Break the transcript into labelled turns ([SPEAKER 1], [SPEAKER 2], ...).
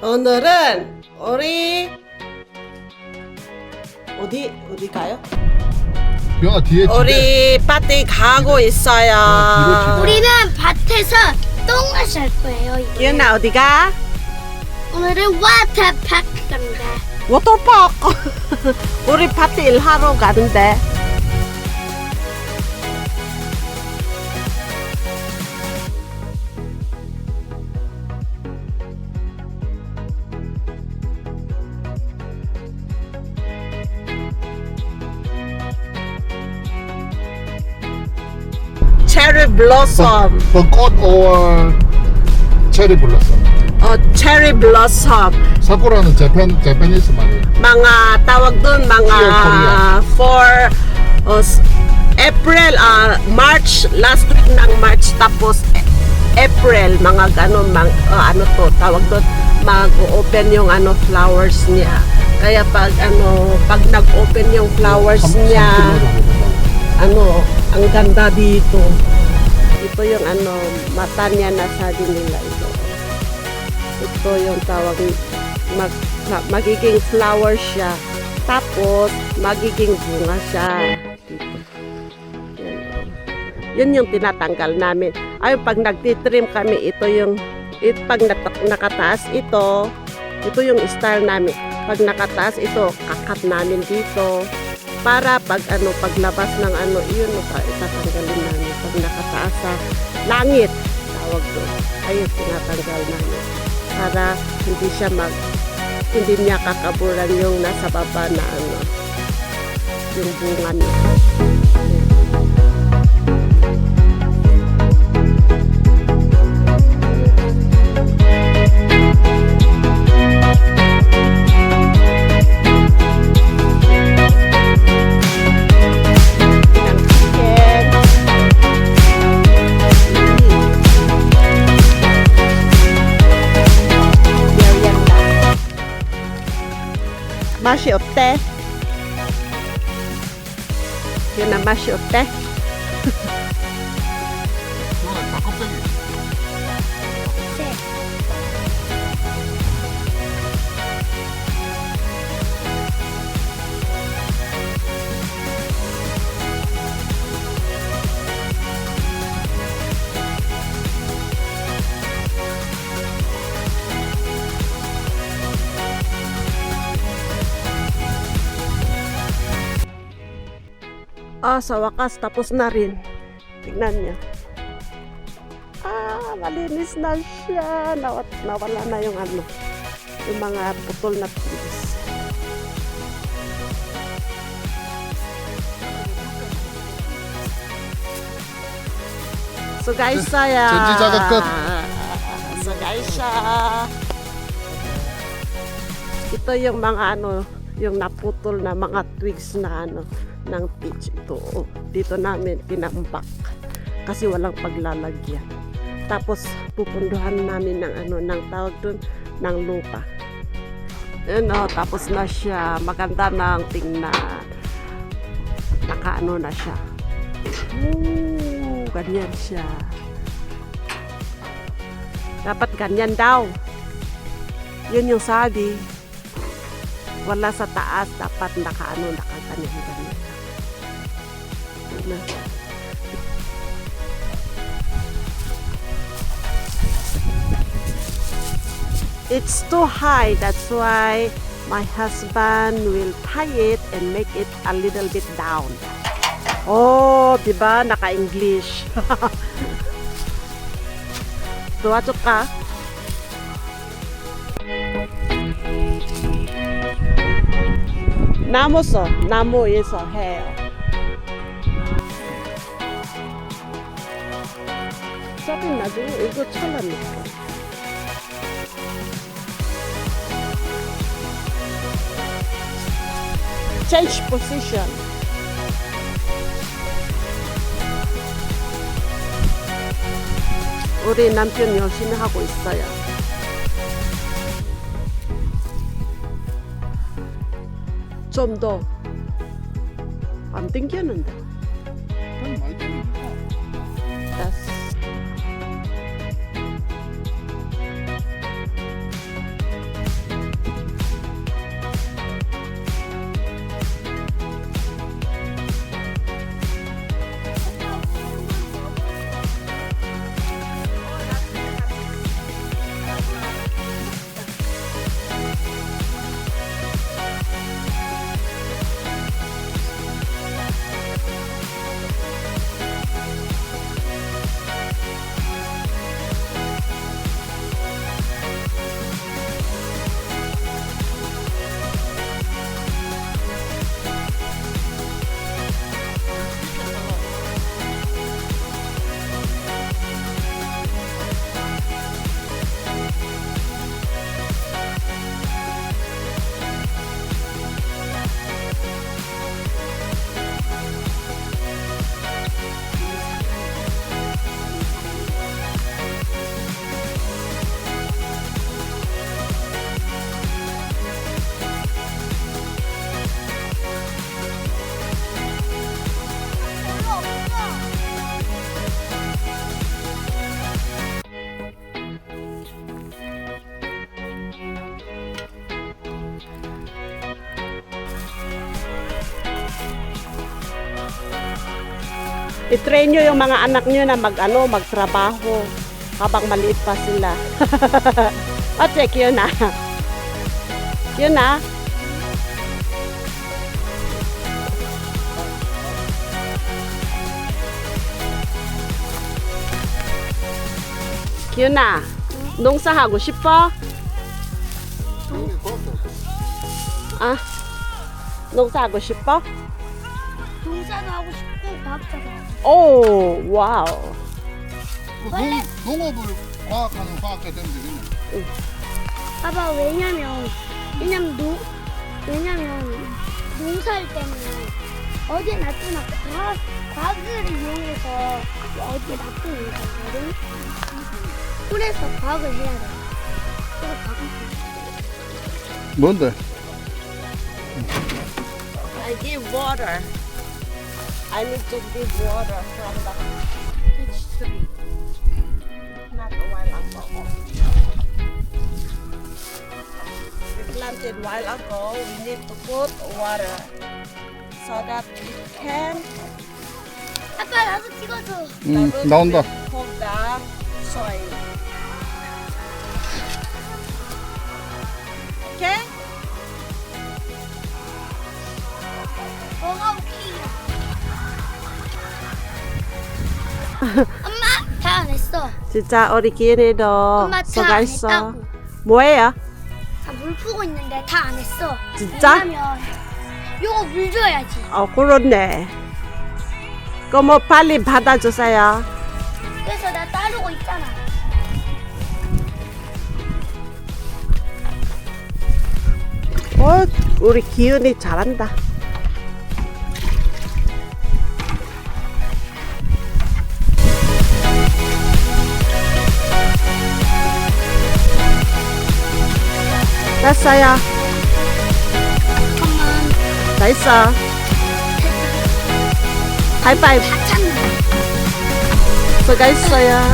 [SPEAKER 1] 오늘은 우리 어디 가요?
[SPEAKER 2] 명아 뒤에
[SPEAKER 1] 우리 파티 가고 있어요.
[SPEAKER 3] 우리는 밭에서 똥을 쌀 거예요. 이제.
[SPEAKER 1] 유나 어디 가?
[SPEAKER 3] 오늘은 워터파크 갑니다.
[SPEAKER 1] 워터파크. 우리 파티 일하러 가는데. 체리 블로썸.
[SPEAKER 2] 벚꽃 or 체리 블러썸.
[SPEAKER 1] 체리 블로썸.
[SPEAKER 2] 사쿠라는 재패니스 말이에요.
[SPEAKER 1] Mga tawag doon, mga for April, March, last week ng March, tapos April, mga ganon, ano to, tawag doon, mag-open yung flowers niya. Kaya pag nag-open yung flowers niya, ang ganda dito. Ito yung mata niya na sabi nila ito. Ito yung tawag, magiging flower siya. Tapos, magiging bunga siya. Dito. Yun yung tinatanggal namin. Ay, pag nagtitrim kami, pag nakataas ito yung style namin. Pag nakataas ito, kakat namin dito. Para paglabas ng yun, itatanggalin namin. Pag nakataas sa langit, tawag doon. Ayun, tinatanggal namin. Para hindi niya kakaburan yung nasa baba na yung bunga niya. 맛이 어때? 유나 맛이 어때? Sa wakas, tapos na rin. Tignan niya. Malinis na siya. Nawala na yung yung mga putol na tubis. So guys,
[SPEAKER 2] 전지자가 끝.
[SPEAKER 1] So guys, ito yung mga yung naputol na mga twigs na ng peach. Ito dito namin tinambak kasi walang paglalagyan. Tapos pupunduhan namin ng tawag doon ng lupa. Tapos na siya, maganda na ang tingnan. Nakaano na siya. Ganyan siya. Dapat ganyan daw. Yun yung sabi. Wala sa taas, dapat nakaganyan. It's too high, that's why my husband will tie it and make it a little bit down. Oh, diba? Naka-English. Tuwacho ka? 나무에서 해요. 저기 나중에 이거 잘라놓을까? Change position. 우리 남편 열심히 하고 있어요. 좀 더 안 땡기는데. 됐어. I-train nyo yung mga anak nyo na magtrabaho habang maliit pa sila. Ote, Kiona. Kiona. 기훈아, 농사하고 싶어? 아, 농사하고 싶어?
[SPEAKER 3] 동사도 하고 싶고 과학자도 하고 싶고.
[SPEAKER 1] 오, 와우.
[SPEAKER 3] 원래-
[SPEAKER 2] 농업을 과학하는 과학자 되면 되겠네.
[SPEAKER 3] 봐봐, 왜냐면 농사할 때는 어디에 놔두나 과학을 이용해서 어디에 놔두는 거거든. 그래서 과학을 해야 돼. 그래서 과학을 해야 돼.
[SPEAKER 2] 뭔데?
[SPEAKER 1] I give water. I need to give water from the peach tree. Not a while ago. We planted while ago. We need to put water so that we can
[SPEAKER 3] 아빠 나도 찍어줘.
[SPEAKER 1] the root
[SPEAKER 2] 나온다.
[SPEAKER 1] will hold the soil. Okay?
[SPEAKER 3] 뭐가 오케이야? 엄마 다 안 했어.
[SPEAKER 1] 진짜 우리 기은이도
[SPEAKER 3] 엄마 다 안
[SPEAKER 1] 수고했어.
[SPEAKER 3] 했다고.
[SPEAKER 1] 뭐예요?
[SPEAKER 3] 다 물 푸고 있는데 다 안 했어.
[SPEAKER 1] 진짜?
[SPEAKER 3] 왜냐면 요거 물 줘야지.
[SPEAKER 1] 그렇네. 그럼 뭐 빨리 받아주세요.
[SPEAKER 3] 그래서 나 따르고 있잖아.
[SPEAKER 1] 우리 기은이 잘한다. 됐어요.
[SPEAKER 3] 잠깐만.
[SPEAKER 1] 다 있어. 하이파이브.
[SPEAKER 3] 다 찼네.
[SPEAKER 1] 수고했어요.